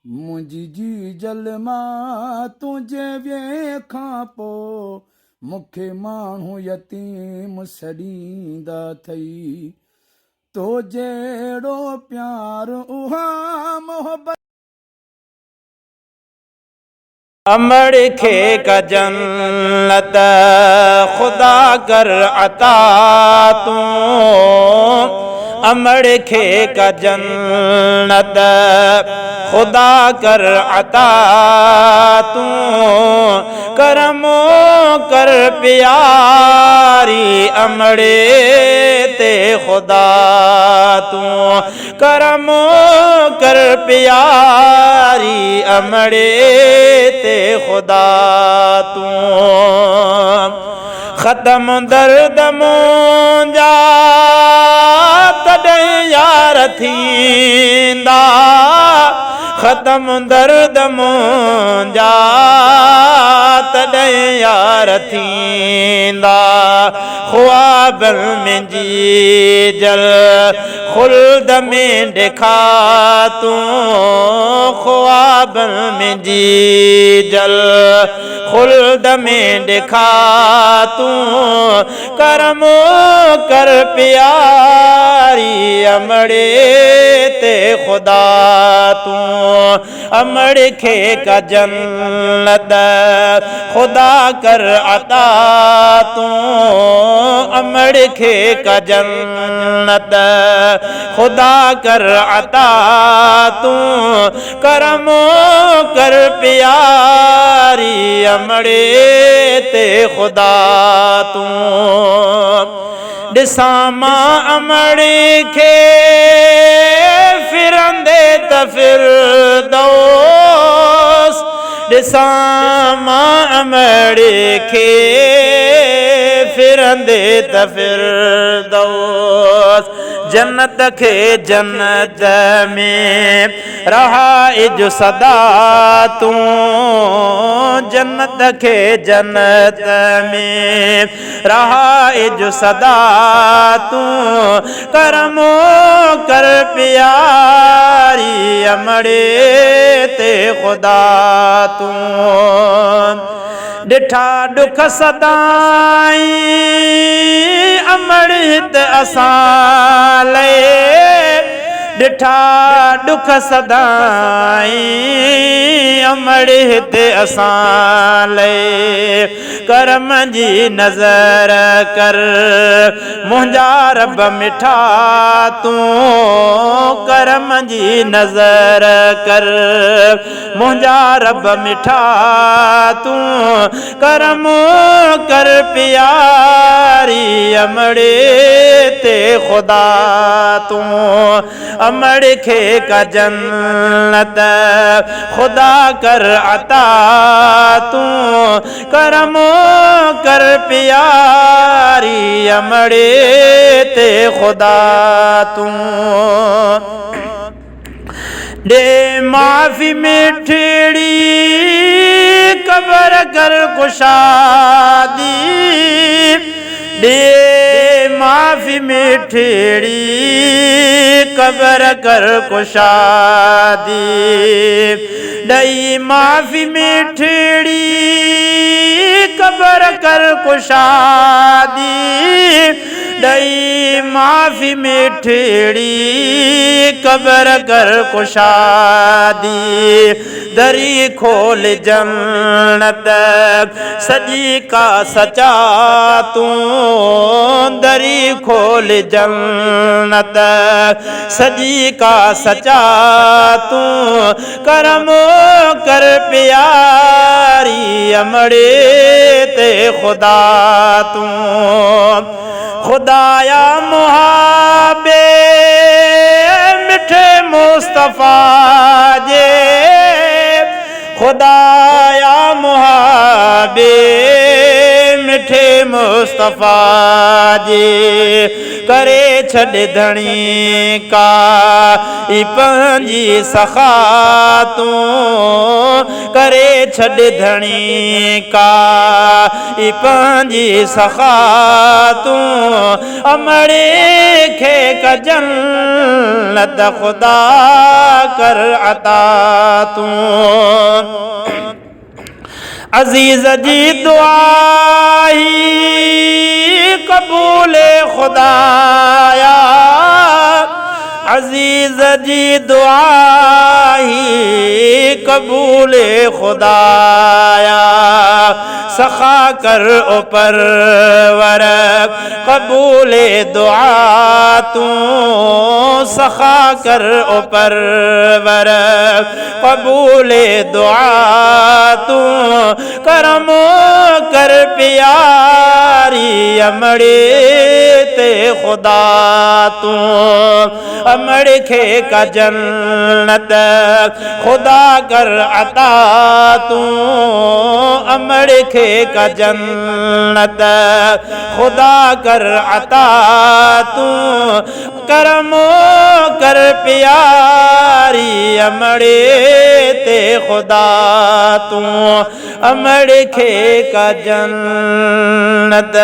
मुंहिंजी जी जलमा तुंहिंजे वेखां पोइ मूंखे माण्हू यतीम सॾींदा थई तो जहिड़ो प्यार उहा मोहबत अमड़ खे का जन्नत खुदा कर अता तूं अमड़ खे का जन्नत खुदा कर अता तूं करमो कर प्यारी अमड़े ते खुदा तूं करमो कर प्यारी अमड़े ते खुदा तूं ख़त्म दर्द मुंहिंजा तॾहिं यार थींदा ख़त्म दर्द मुंहिंजा तॾहिं यार थींदा ख्वाबनि में जी जल खुल्द में ॾेखा तूं ख्वाबनि में जी जल खुल्द में ॾेखा तूं करमो कर प्यारी अमड़े ते खुदा तूं अमड़ खे का जन्नत खुदा कर अता तूं अमड़ खे का जन्नत खुदा कर अता तूं करमो कर प्यारी अमड़े ते खुदा तूं ॾिसां मां अमड़ खे फिरंदे त फिरदौस ॾिसां मां अमड़ खे फिरंदे त फिरदौस जन्नत खे जन्नत में रहाइज सदा तूं जन्नत खे जन्नत में रहाइज सदा तूं करमो कर प्यारी अमड़े ते खुदा तूं ॾिठा ॾुख सदाई अमड़ हिते असां लए ॾिठा ॾुख सदाई अमड़ हिते असां लए करम जी नज़र कर मुंहिंजा रब मिठा तूं करम जी नज़र कर मुंहिंजा रब मिठा तूं करमो कर प्यारी अमड़े ते खुदा तूं अमड़ खे का जन्नत खुदा कर अता तूं करमो कर प्यारी अमड़े ते खुदा तूं दे माफ़ी मिठड़ी कबर कर कुशादी दे माफ़ी मिठड़ी कबर कर कुशादी दई माफ़ी मिठड़ी कबर कर कुशादी दई माफ़ी मिठड़ी कबर कर कुशादी दरी खोल जन्नत सजी का सचा तूं दरी खोल जन्नत सजी का सचा तूं करमो कर प्यारी अमड़े ते खुदा तूं खुदाया मुहाबे मिठे मुस्तफ़ा जे खुदाया मुहाबे मिठे मुस्तफ़ा जे करे छॾ धणी का ई पंहिंजी सखा तूं करे छॾ धणी का ई पंहिंजी सखा तूं अमड़े खे कजन्नत खुदा कर अता तूं अजीज जी दुआ ही कबूल खुदाया अजीज जी दुआ ही कबूल खुदाया सखा कर ऊपर वर कबूल दुआ तू सखा कर ऊपर वर कबूल दुआ तू करम कर प्यारी अमड़े ते खुदा तू अमड़ खे का जन्नत खुदा कर अता तू अमड़ खे का जन्नत खुदा कर अता तू करम कर प्यारी अमड़े ते खुदा तू अमड़ खे का जन्नत